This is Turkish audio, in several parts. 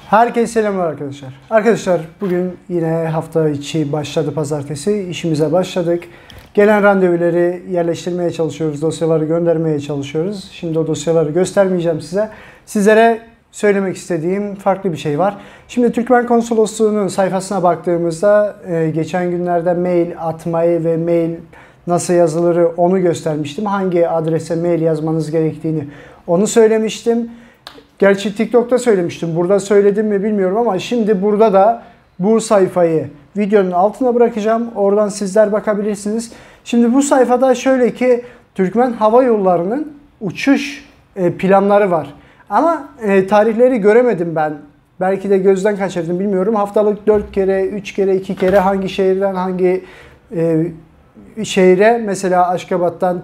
Herkese selamlar arkadaşlar. Arkadaşlar bugün yine hafta içi başladı, pazartesi işimize başladık. Gelen randevuları yerleştirmeye çalışıyoruz, dosyaları göndermeye çalışıyoruz. Şimdi o dosyaları göstermeyeceğim size. Sizlere söylemek istediğim farklı bir şey var. Şimdi Türkmen Konsolosluğu'nun sayfasına baktığımızda geçen günlerde mail atmayı ve mail nasıl yazılır onu göstermiştim. Hangi adrese mail yazmanız gerektiğini onu söylemiştim. Gerçi TikTok'ta söylemiştim. Burada söyledim mi bilmiyorum ama şimdi burada da bu sayfayı videonun altına bırakacağım. Oradan sizler bakabilirsiniz. Şimdi bu sayfada şöyle ki Türkmen Hava Yolları'nın uçuş planları var. Ama tarihleri göremedim ben. Belki de gözden kaçırdım bilmiyorum. Haftalık 4 kere, 3 kere, 2 kere hangi şehirden hangi şehre, mesela Aşkabat'tan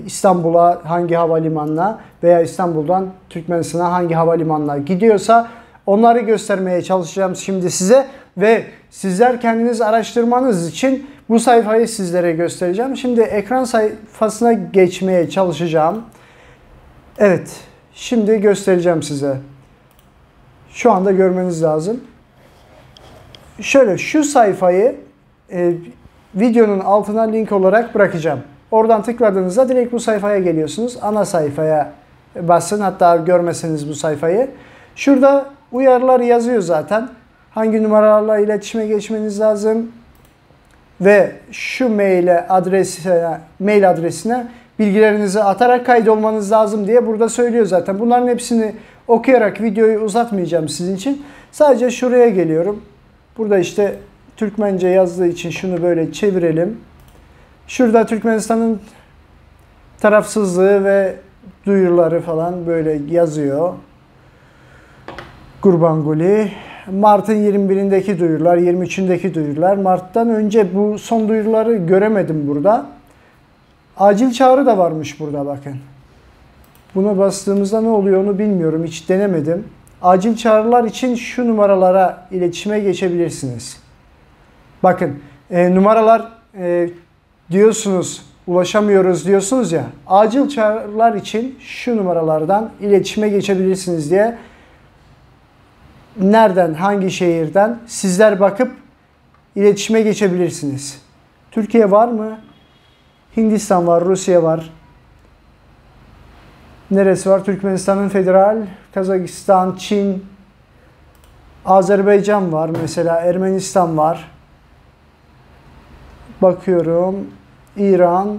İstanbul'a hangi havalimanına veya İstanbul'dan Türkmenistan'a hangi havalimanına gidiyorsa onları göstermeye çalışacağım şimdi size ve sizler kendiniz araştırmanız için bu sayfayı sizlere göstereceğim. Şimdi ekran sayfasına geçmeye çalışacağım. Evet, şimdi göstereceğim size. Şu anda görmeniz lazım. Şöyle şu sayfayı videonun altına link olarak bırakacağım. Oradan tıkladığınızda direkt bu sayfaya geliyorsunuz. Ana sayfaya basın. Hatta görmeseniz bu sayfayı. Şurada uyarılar yazıyor zaten. Hangi numaralarla iletişime geçmeniz lazım. Ve şu mail adresine bilgilerinizi atarak kaydolmanız lazım diye burada söylüyor zaten. Bunların hepsini okuyarak videoyu uzatmayacağım sizin için. Sadece şuraya geliyorum. Burada işte Türkmence yazdığı için şunu böyle çevirelim. Şurada Türkmenistan'ın tarafsızlığı ve duyuruları falan böyle yazıyor. Gurbanguly. Mart'ın 21'indeki duyurular, 23'ündeki duyurular. Mart'tan önce bu son duyuruları göremedim burada. Acil çağrı da varmış burada bakın. Buna bastığımızda ne oluyor onu bilmiyorum. Hiç denemedim. Acil çağrılar için şu numaralara iletişime geçebilirsiniz. Bakın numaralar diyorsunuz, ulaşamıyoruz diyorsunuz ya. Acil çağrılar için şu numaralardan iletişime geçebilirsiniz diye. Nereden, hangi şehirden sizler bakıp iletişime geçebilirsiniz. Türkiye var mı? Hindistan var, Rusya var. Neresi var? Türkmenistan'ın federal, Kazakistan, Çin, Azerbaycan var mesela, Ermenistan var. Bakıyorum. İran,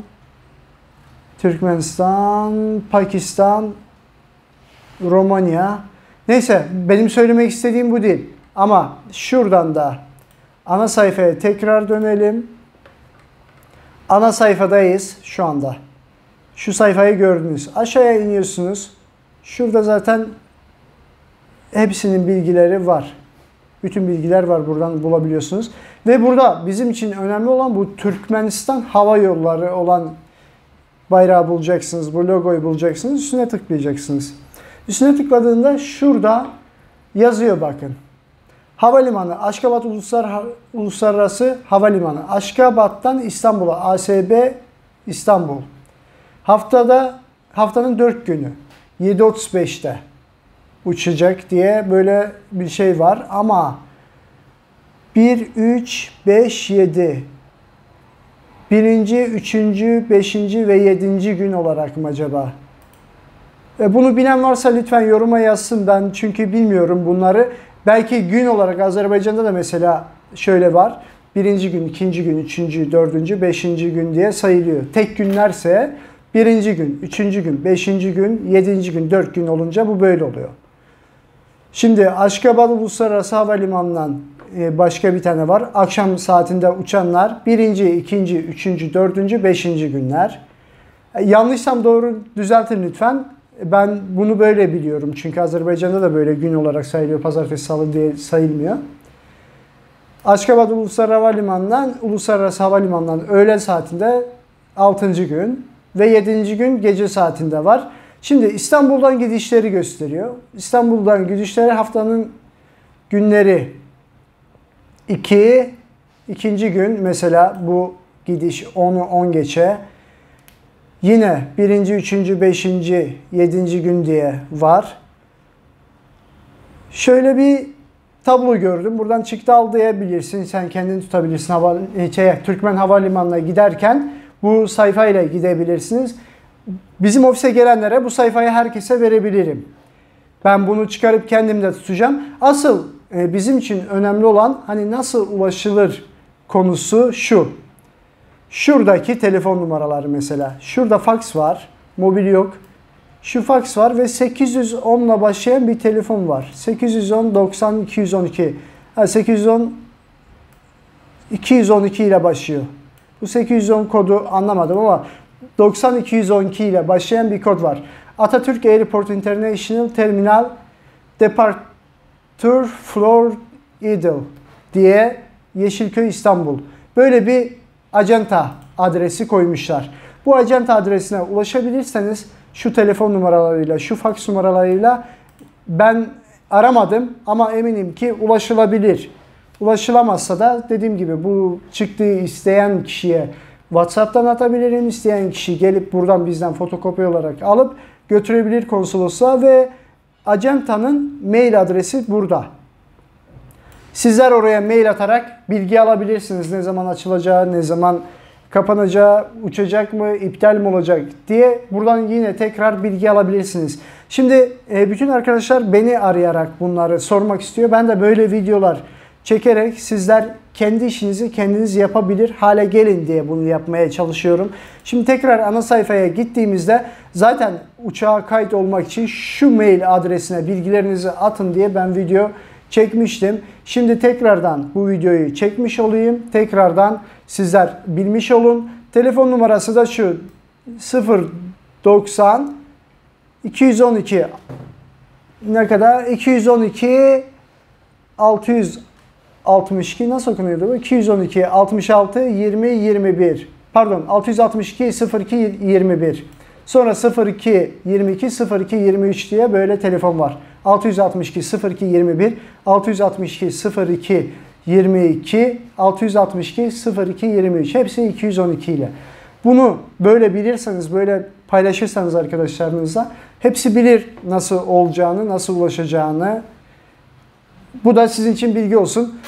Türkmenistan, Pakistan, Romanya. Neyse, benim söylemek istediğim bu değil. Ama şuradan da ana sayfaya tekrar dönelim. Ana sayfadayız şu anda. Şu sayfayı gördünüz. Aşağıya iniyorsunuz. Şurada zaten hepsinin bilgileri var. Bütün bilgiler var, buradan bulabiliyorsunuz. Ve burada bizim için önemli olan bu Türkmenistan Hava Yolları olan bayrağı bulacaksınız. Bu logoyu bulacaksınız. Üstüne tıklayacaksınız. Üstüne tıkladığında şurada yazıyor bakın. Havalimanı Aşkabat Uluslararası Havalimanı. Aşkabat'tan İstanbul'a ASB İstanbul. Haftanın 4 günü 7.35'te uçacak diye böyle bir şey var ama 1, 3, 5, 7 birinci, üçüncü, beşinci ve 7. gün olarak mı acaba? Bunu bilen varsa lütfen yoruma yazsın, ben çünkü bilmiyorum bunları. Belki gün olarak Azerbaycan'da da mesela şöyle var. 1. gün, 2. gün, 3. 4. 5. gün diye sayılıyor. Tek günlerse 1. gün, 3. gün, 5. gün, 7. gün, 4 gün olunca bu böyle oluyor. Şimdi Aşkabat Uluslararası Havalimanı'ndan başka bir tane var. Akşam saatinde uçanlar 1. 2. 3. 4. 5. günler. Yanlışsam doğru düzeltin lütfen. Ben bunu böyle biliyorum. Çünkü Azerbaycan'da da böyle gün olarak sayılıyor. Pazartesi, salı diye sayılmıyor. Aşkabat Uluslararası Havalimanı'ndan öğle saatinde 6. gün ve 7. gün gece saatinde var. Şimdi İstanbul'dan gidişleri gösteriyor. İstanbul'dan gidişleri haftanın günleri 2. İkinci gün mesela bu gidiş 10'u 10 geçe. Yine 1. 3. 5. 7. gün diye var. Şöyle bir tablo gördüm. Buradan çıktı al diyebilirsin. Sen kendini tutabilirsin. Türkmen Havalimanı'na giderken bu sayfayla gidebilirsiniz. Bizim ofise gelenlere bu sayfayı herkese verebilirim. Ben bunu çıkarıp kendim de tutacağım. Asıl bizim için önemli olan hani nasıl ulaşılır konusu şu. Şuradaki telefon numaraları mesela. Şurada fax var. Mobil yok. Şu fax var ve 810 ile başlayan bir telefon var. 810 90 212. 810 212 ile başlıyor. Bu 810 kodu anlamadım ama 90 212 ile başlayan bir kod var. Atatürk Airport International Terminal Departure Floor Idle diye Yeşilköy İstanbul. Böyle bir acenta adresi koymuşlar. Bu acenta adresine ulaşabilirseniz şu telefon numaralarıyla, şu fax numaralarıyla ben aramadım ama eminim ki ulaşılabilir. Ulaşılamazsa da dediğim gibi bu çıktığı isteyen kişiye WhatsApp'tan atabilirim. İsteyen kişi gelip buradan bizden fotokopi olarak alıp götürebilir konsolosluğa ve acentanın mail adresi burada. Sizler oraya mail atarak bilgi alabilirsiniz. Ne zaman açılacağı, ne zaman kapanacağı, uçacak mı, iptal mi olacak diye buradan yine tekrar bilgi alabilirsiniz. Şimdi bütün arkadaşlar beni arayarak bunları sormak istiyor. Ben de böyle videolar çekerek sizler kendi işinizi kendiniz yapabilir hale gelin diye bunu yapmaya çalışıyorum. Şimdi tekrar ana sayfaya gittiğimizde zaten uçağa kayıt olmak için şu mail adresine bilgilerinizi atın diye ben video çekmiştim. Şimdi tekrardan bu videoyu çekmiş olayım. Tekrardan sizler bilmiş olun. Telefon numarası da şu 090 212 ne kadar? 212 662 nasıl okunuyordu bu? 212 66 20 21. Pardon 662 02 21. Sonra 02 22 02 23 diye böyle telefon var. 662 02 21 662 02 22 662 02 23 hepsi 212 ile. Bunu böyle bilirseniz, böyle paylaşırsanız arkadaşlarınızla hepsi bilir nasıl olacağını, nasıl ulaşacağını. Bu da sizin için bilgi olsun.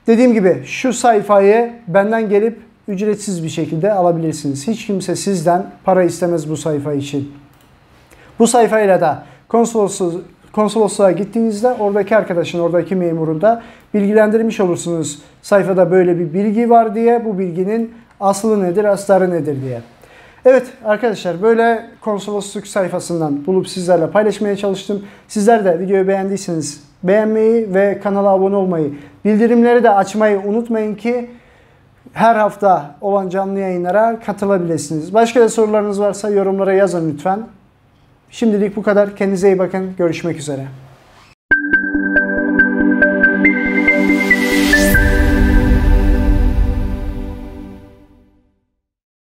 Dediğim gibi şu sayfayı benden gelip ücretsiz bir şekilde alabilirsiniz. Hiç kimse sizden para istemez bu sayfa için. Bu sayfayla da konsolosluğa gittiğinizde oradaki arkadaşın, oradaki memurun da bilgilendirmiş olursunuz. Sayfada böyle bir bilgi var diye, bu bilginin aslı nedir, astarı nedir diye. Evet arkadaşlar, böyle konsolosluk sayfasından bulup sizlerle paylaşmaya çalıştım. Sizler de videoyu beğendiyseniz beğenmeyi ve kanala abone olmayı, bildirimleri de açmayı unutmayın ki her hafta olan canlı yayınlara katılabilirsiniz. Başka da sorularınız varsa yorumlara yazın lütfen. Şimdilik bu kadar. Kendinize iyi bakın. Görüşmek üzere.